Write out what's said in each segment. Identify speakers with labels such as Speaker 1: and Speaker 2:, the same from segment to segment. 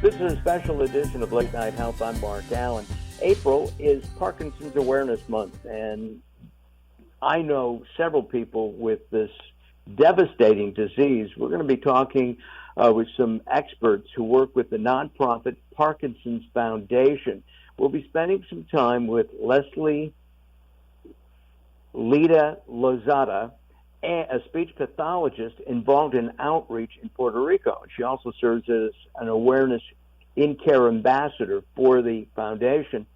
Speaker 1: This is a special edition of Late Night Health. I'm Mark Allen. April is Parkinson's Awareness Month, and I know several people with this devastating disease. We're going to be talking with some experts who work with the nonprofit Parkinson's Foundation. We'll be spending some time with Leslie Lita Lozada, a speech pathologist involved in outreach in Puerto Rico. She also serves as an awareness in-care ambassador for the foundation.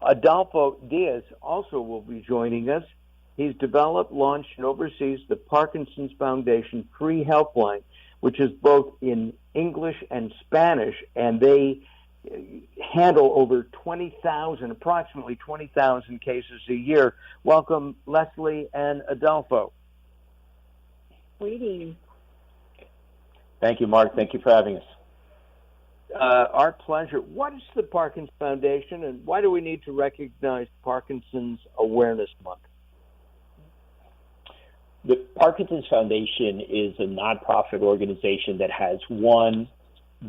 Speaker 1: Adolfo Diaz also will be joining us. He's developed, launched, and oversees the Parkinson's Foundation free helpline, which is both in English and Spanish, and they handle over approximately 20,000 cases a year. Welcome, Leslie and Adolfo.
Speaker 2: Greetings.
Speaker 3: Thank you, Mark. Thank you for having us.
Speaker 1: Our pleasure. What is the Parkinson's Foundation, and why do we need to recognize Parkinson's Awareness Month?
Speaker 3: The Parkinson's Foundation is a nonprofit organization that has one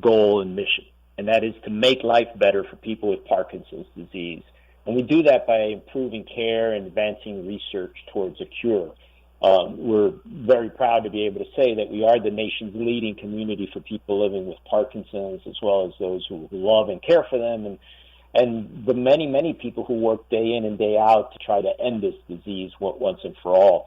Speaker 3: goal and mission, and that is to make life better for people with Parkinson's disease. And we do that by improving care and advancing research towards a cure. We're very proud to be able to say that we are the nation's leading community for people living with Parkinson's, as well as those who love and care for them, and the many, many people who work day in and day out to try to end this disease once and for all.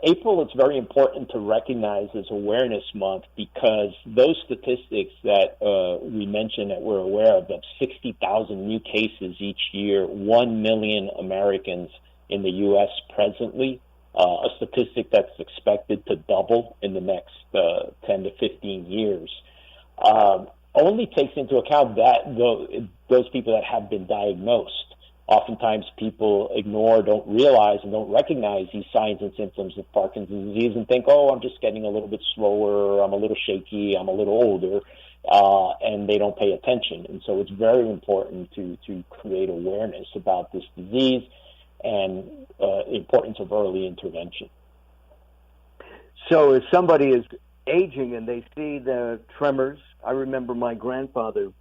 Speaker 3: April, it's very important to recognize as Awareness Month because those statistics that we mentioned that we're aware of, that 60,000 new cases each year, 1 million Americans in the U.S. presently, a statistic that's expected to double in the next 10 to 15 years, only takes into account that those people that have been diagnosed. Oftentimes people ignore, don't realize, and don't recognize these signs and symptoms of Parkinson's disease and think, oh, I'm just getting a little bit slower, I'm a little shaky, I'm a little older, and they don't pay attention. And so it's very important to create awareness about this disease and the importance of early intervention.
Speaker 1: So if somebody is aging and they see the tremors, I remember my grandfather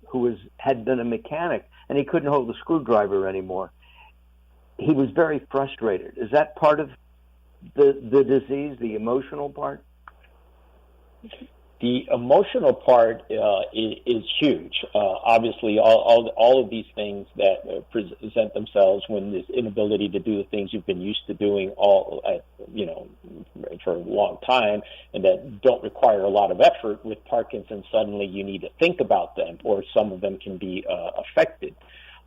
Speaker 1: who had been a mechanic, and he couldn't hold the screwdriver anymore. He was very frustrated. Is that part of the disease, the emotional part?
Speaker 3: The emotional part is huge. Obviously, all of these things that present themselves when this inability to do the things you've been used to doing for a long time, and that don't require a lot of effort. With Parkinson's, suddenly you need to think about them, or some of them can be affected.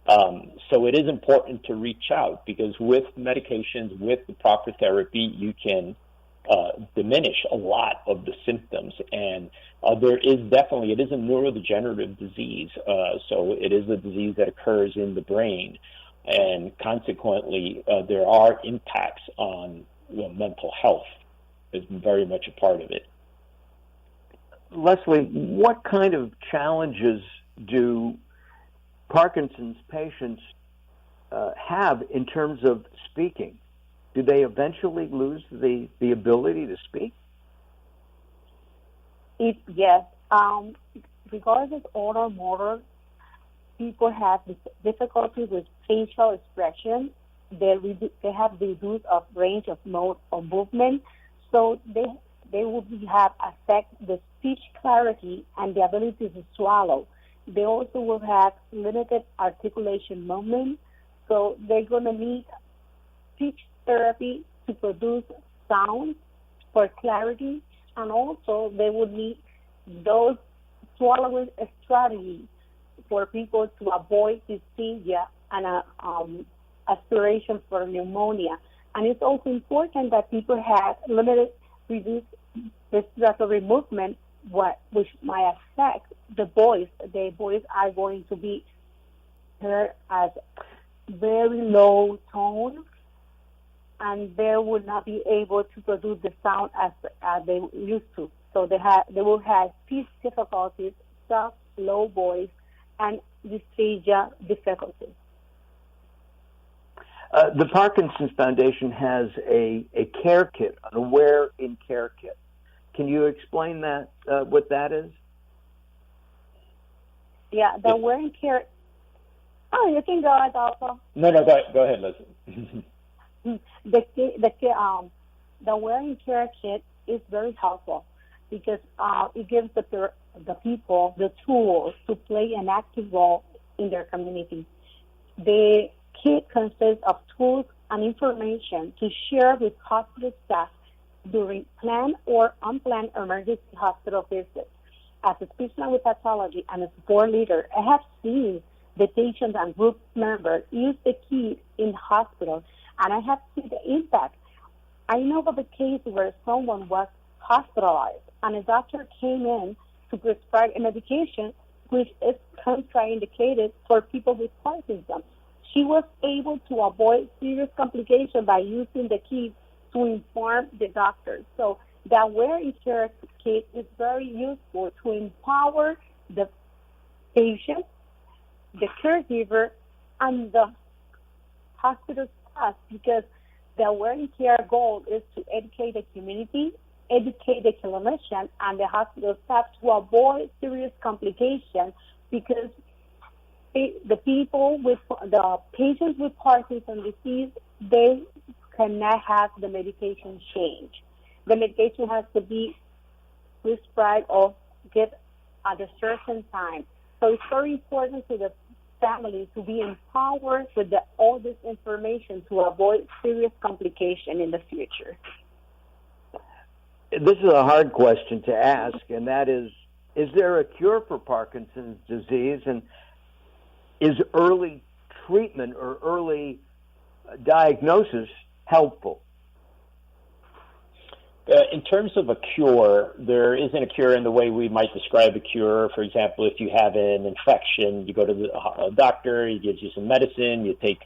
Speaker 3: So it is important to reach out because with medications, with the proper therapy, you can diminish a lot of the symptoms, and it is a neurodegenerative disease, so it is a disease that occurs in the brain, and consequently there are impacts on mental health. Is very much a part of it.
Speaker 1: Leslie, what kind of challenges do Parkinson's patients have in terms of speaking? Do they eventually lose the ability to speak?
Speaker 2: Yes. Regardless of oral motor, people have difficulty with facial expression. They have reduced range of mode of movement, so they will have affect the speech clarity and the ability to swallow. They also will have limited articulation movement, so they're going to need speech therapy to produce sound for clarity, and also they would need those swallowing strategies for people to avoid dysphagia and aspiration for pneumonia. And it's also important that people have limited, reduced respiratory movement, which might affect the voice. The voice are going to be heard as very low tone, and they will not be able to produce the sound as they used to. So they will have speech difficulties, soft, low voice, and dysphagia difficulties.
Speaker 1: The Parkinson's Foundation has a care kit, an Aware in Care kit. Can you explain that, what that is?
Speaker 2: Yeah, the wearing care. Oh, you can go ahead also.
Speaker 3: No, go ahead, listen.
Speaker 2: The wearing care kit is very helpful because it gives the people the tools to play an active role in their community. The kit consists of tools and information to share with hospital staff during planned or unplanned emergency hospital visits. As a speech language pathology and a support leader, I have seen the patients and group members use the kit in hospitals, and I have seen the impact. I know of a case where someone was hospitalized and a doctor came in to prescribe a medication which is contraindicated for people with Parkinson. She was able to avoid serious complications by using the kit to inform the doctor. So that wearing care kit is very useful to empower the patient, the caregiver, and the hospital staff, because the wearing care goal is to educate the community, educate the clinician, and the hospital staff to avoid serious complications, because the patients with Parkinson's disease, they cannot have the medication changed. The medication has to be prescribed or given at a certain time. So it's very important to the family to be empowered with all this information to avoid serious complication in the future.
Speaker 1: This is a hard question to ask, and that is there a cure for Parkinson's disease, and is early treatment or early diagnosis helpful?
Speaker 3: In terms of a cure, there isn't a cure in the way we might describe a cure. For example, if you have an infection, you go to the doctor, he gives you some medicine, you take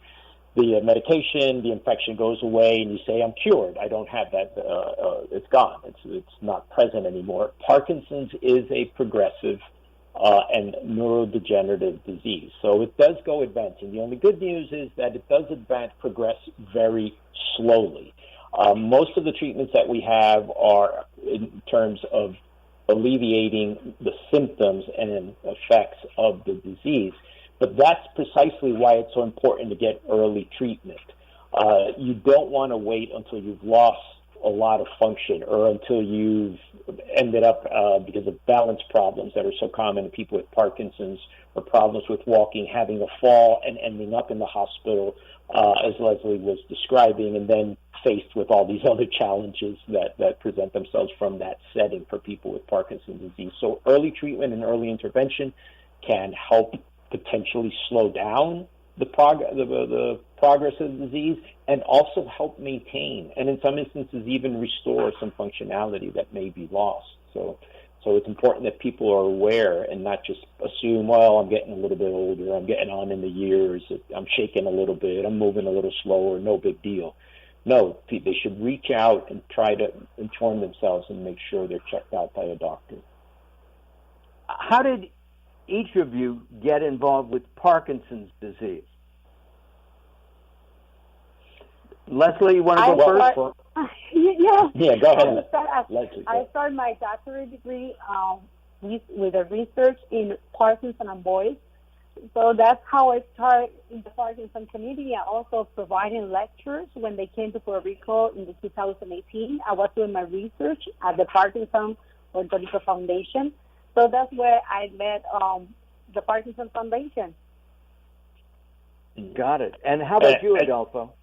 Speaker 3: the medication, the infection goes away, and you say, I'm cured. I don't have that. It's gone. It's not present anymore. Parkinson's is a progressive and neurodegenerative disease. So it does go advancing. The only good news is that it does progress very slowly. Most of the treatments that we have are in terms of alleviating the symptoms and effects of the disease. But that's precisely why it's so important to get early treatment. You don't want to wait until you've lost a lot of function or until you've ended up, because of balance problems that are so common in people with Parkinson's or problems with walking, having a fall and ending up in the hospital, as Leslie was describing, and then faced with all these other challenges that present themselves from that setting for people with Parkinson's disease. So early treatment and early intervention can help potentially slow down the progress of the disease, and also help maintain, and in some instances even restore some functionality that may be lost. So it's important that people are aware and not just assume, well, I'm getting a little bit older, I'm getting on in the years, I'm shaking a little bit, I'm moving a little slower, no big deal. No, they should reach out and try to inform themselves and make sure they're checked out by a doctor.
Speaker 1: How did each of you get involved with Parkinson's disease? Leslie, you want to go first?
Speaker 2: Yeah,
Speaker 3: go ahead.
Speaker 2: I started my doctorate degree with a research in Parkinson and boys. So that's how I started in the Parkinson community, and also providing lectures when they came to Puerto Rico in the 2018. I was doing my research at the Parkinson Orthodox Foundation. So that's where I met the Parkinson Foundation.
Speaker 1: Got it. And how about you, Adolfo?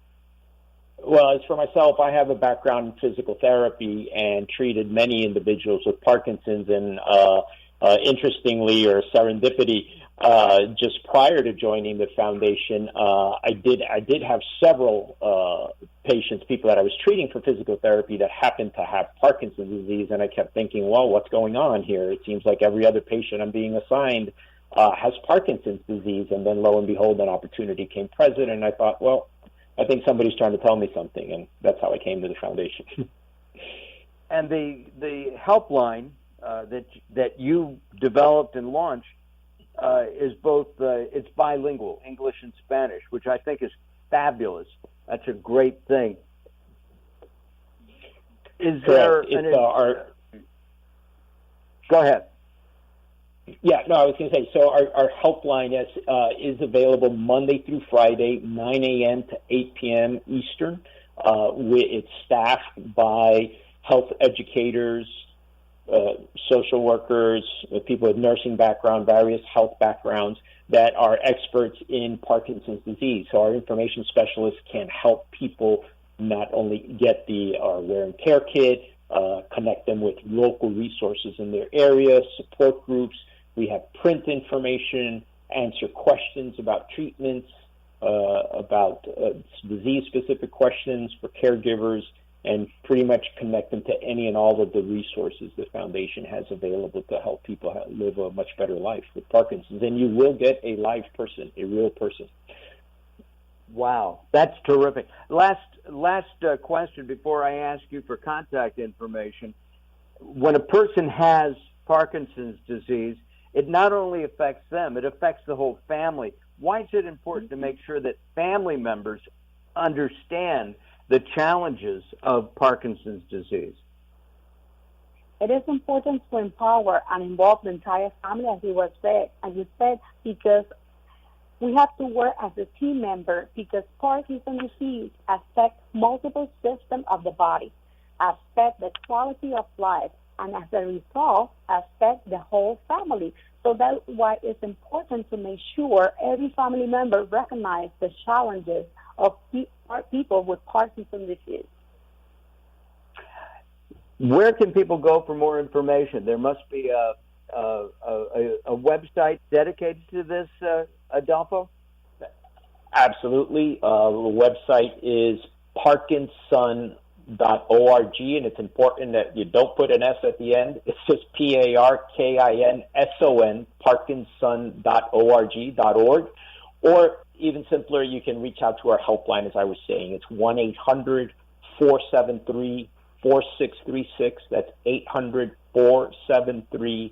Speaker 3: Well, as for myself, I have a background in physical therapy and treated many individuals with Parkinson's. And interestingly, or serendipity, just prior to joining the foundation, I did have several patients, people that I was treating for physical therapy that happened to have Parkinson's disease. And I kept thinking, well, what's going on here? It seems like every other patient I'm being assigned has Parkinson's disease. And then lo and behold, an opportunity came present. And I thought, well, I think somebody's trying to tell me something, and that's how I came to the foundation.
Speaker 1: And the helpline that you developed and launched is both it's bilingual, English and Spanish, which I think is fabulous. That's a great thing. Is there
Speaker 3: Go ahead. Yeah, no, I was going to say, so our helpline is available Monday through Friday, 9 a.m. to 8 p.m. Eastern. It's staffed by health educators, social workers, people with nursing background, various health backgrounds that are experts in Parkinson's disease. So our information specialists can help people not only get the wear and tear kit, connect them with local resources in their area, support groups. We have print information, answer questions about treatments, about disease-specific questions for caregivers, and pretty much connect them to any and all of the resources the foundation has available to help people live a much better life with Parkinson's. And you will get a live person, a real person.
Speaker 1: Wow, that's terrific. Last question before I ask you for contact information. When a person has Parkinson's disease, it not only affects them, it affects the whole family. Why is it important to make sure that family members understand the challenges of Parkinson's disease?
Speaker 2: It is important to empower and involve the entire family, as you said, because we have to work as a team member, because Parkinson's disease affects multiple systems of the body, affects the quality of life, and as a result, affect the whole family. So that's why it's important to make sure every family member recognizes the challenges of people with Parkinson's disease.
Speaker 1: Where can people go for more information? There must be a website dedicated to this, Adolfo?
Speaker 3: Absolutely. The website is Parkinson.org, and it's important that you don't put an S at the end. It's just Parkinson, Parkinson.org. Or even simpler, you can reach out to our helpline, as I was saying. It's 1-800-473-4636. That's 800-473-4636,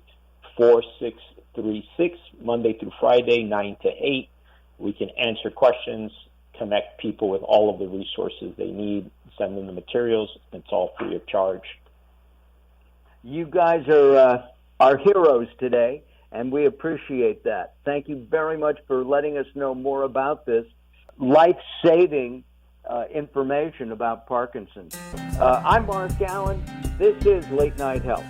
Speaker 3: Monday through Friday, 9 to 8. We can answer questions, connect people with all of the resources they need, send them the materials. It's all free of charge.
Speaker 1: You guys are our heroes today, and we appreciate that. Thank you very much for letting us know more about this life-saving information about Parkinson's. I'm Mark Allen. This is Late Night Health.